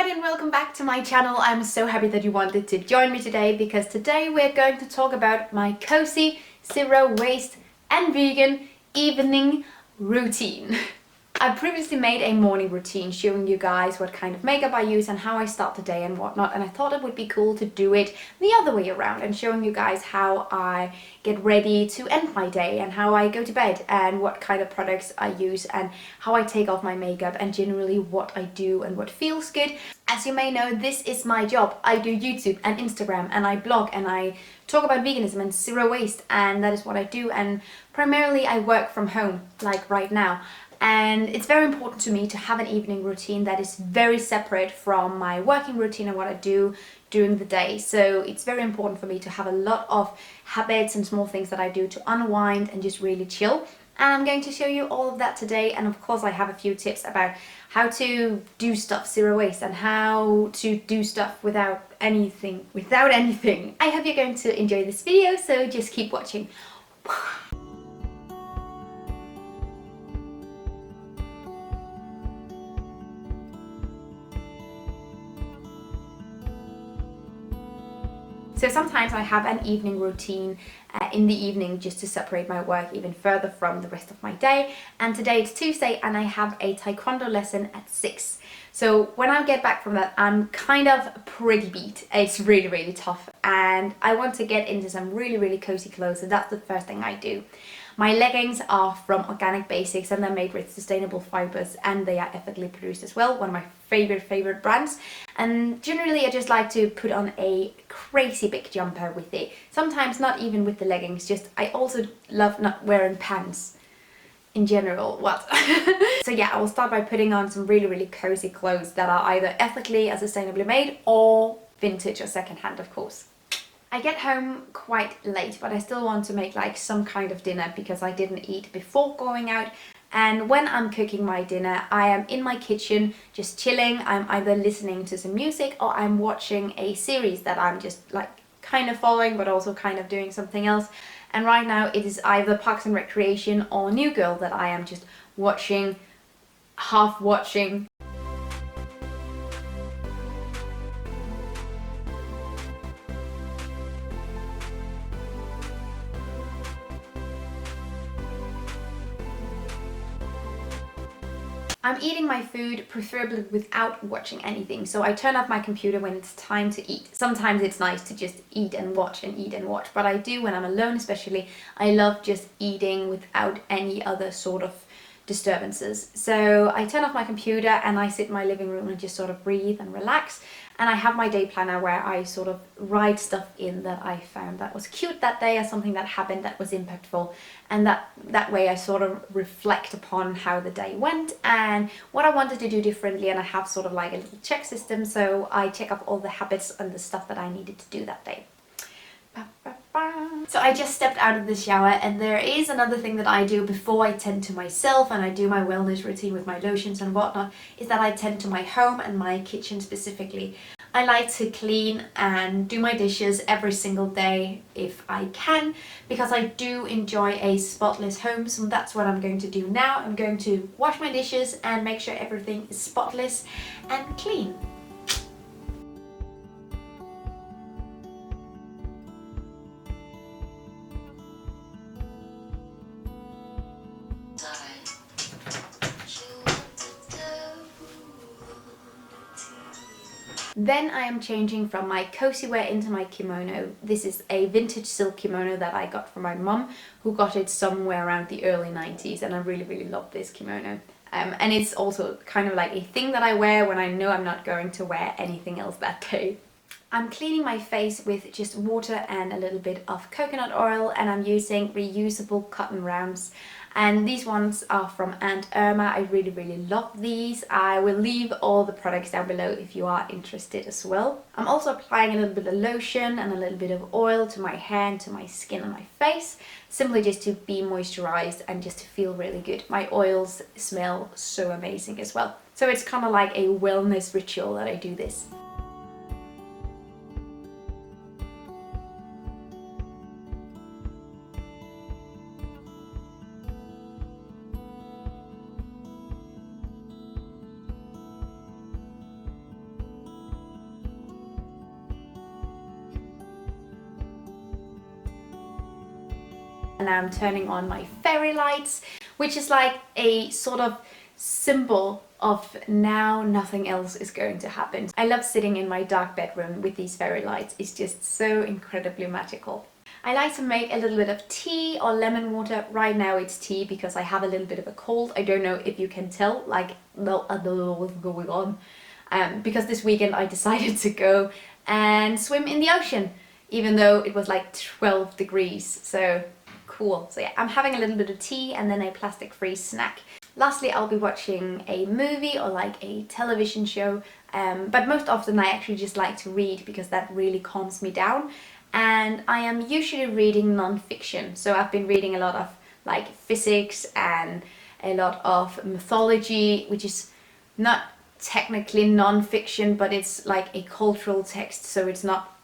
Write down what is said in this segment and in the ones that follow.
everybody and welcome back to my channel. I'm so happy that you wanted to join me today because today we're going to talk about my cozy, zero waste and vegan evening routine. I previously made a morning routine showing you guys what kind of makeup I use and how I start the day and whatnot, and I thought it would be cool to do it the other way around and showing you guys how I get ready to end my day and how I go to bed and what kind of products I use and how I take off my makeup and generally what I do and what feels good. As you may know, this is my job. I do YouTube and Instagram and I blog and I talk about veganism and zero waste, and that is what I do, and primarily I work from home like right now. And it's very important to me to have an evening routine that is very separate from my working routine and what I do during the day. So it's very important for me to have a lot of habits and small things that I do to unwind and just really chill. And I'm going to show you all of that today. And of course I have a few tips about how to do stuff zero waste and how to do stuff without anything. I hope you're going to enjoy this video, so just keep watching. So sometimes I have an evening routine in the evening just to separate my work even further from the rest of my day. And today it's Tuesday and I have a taekwondo lesson at 6. So when I get back from that, I'm kind of pretty beat. It's really tough and I want to get into some really cozy clothes, and that's the first thing I do. My leggings are from Organic Basics and they're made with sustainable fibers and they are ethically produced as well. One of my favorite brands. And generally I just like to put on a crazy big jumper with it. Sometimes not even with the leggings, just I also love not wearing pants in general. So yeah, I will start by putting on some really cozy clothes that are either ethically or sustainably made or vintage or secondhand, of course. I get home quite late, but I still want to make like some kind of dinner because I didn't eat before going out. And when I'm cooking my dinner, I am in my kitchen just chilling. I'm either listening to some music or I'm watching a series that I'm just like kind of following but also kind of doing something else. And right now it is either Parks and Recreation or New Girl that I am just watching, half watching. I'm eating my food preferably without watching anything, so I turn off my computer when it's time to eat. Sometimes it's nice to just eat and watch, but I do when I'm alone especially. I love just eating without any other sort of disturbances. So I turn off my computer and I sit in my living room and just sort of breathe and relax. And I have my day planner where I sort of write stuff in that I found that was cute that day or something that happened that was impactful. And that way I sort of reflect upon how the day went and what I wanted to do differently. And I have sort of like a little check system, so I check off all the habits and the stuff that I needed to do that day. So I just stepped out of the shower, and there is another thing that I do before I tend to myself and I do my wellness routine with my lotions and whatnot, is that I tend to my home and my kitchen specifically. I like to clean and do my dishes every single day if I can, because I do enjoy a spotless home. So that's what I'm going to do now. I'm going to wash my dishes and make sure everything is spotless and clean. Then I am changing from my cozy wear into my kimono. This is a vintage silk kimono that I got from my mum, who got it somewhere around the early 90s, and I really love this kimono. And it's also kind of like a thing that I wear when I know I'm not going to wear anything else that day. I'm cleaning my face with just water and a little bit of coconut oil, and I'm using reusable cotton rounds. And these ones are from Aunt Irma. I really love these. I will leave all the products down below if you are interested as well. I'm also applying a little bit of lotion and a little bit of oil to my hair and to my skin and my face, simply just to be moisturized and just to feel really good. My oils smell so amazing as well. So it's kind of like a wellness ritual that I do this. And I'm turning on my fairy lights, which is like a sort of symbol of now nothing else is going to happen. I love sitting in my dark bedroom with these fairy lights. It's just so incredibly magical. I like to make a little bit of tea or lemon water. Right now it's tea because I have a little bit of a cold. I don't know if you can tell, like, well, I don't know what's going on. Because this weekend I decided to go and swim in the ocean, even though it was like 12 degrees. So cool. So yeah, I'm having a little bit of tea and then a plastic-free snack. Lastly, I'll be watching a movie or like a television show, but most often I actually just like to read because that really calms me down. And I am usually reading non-fiction, so I've been reading a lot of like physics and a lot of mythology, which is not technically non-fiction, but it's like a cultural text, so it's not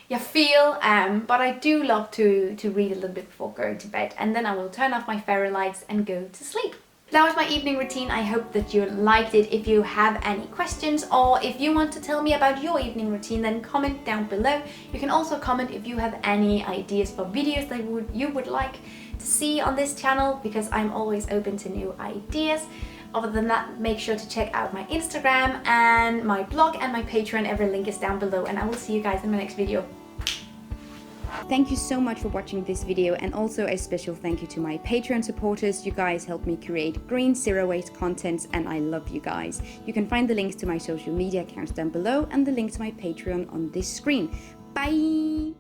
but I do love to read a little bit before going to bed, and then I will turn off my fairy lights and go to sleep. That was my evening routine. I hope that you liked it. If you have any questions or if you want to tell me about your evening routine, then comment down below. You can also comment if you have any ideas for videos that you would like to see on this channel, because I'm always open to new ideas. Other than that, make sure to check out my Instagram and my blog and my Patreon. Every link is down below, and I will see you guys in my next video. Thank you so much for watching this video, and also a special thank you to my Patreon supporters. You guys help me create green zero waste content, and I love you guys. You can find the links to my social media accounts down below and the link to my Patreon on this screen. Bye!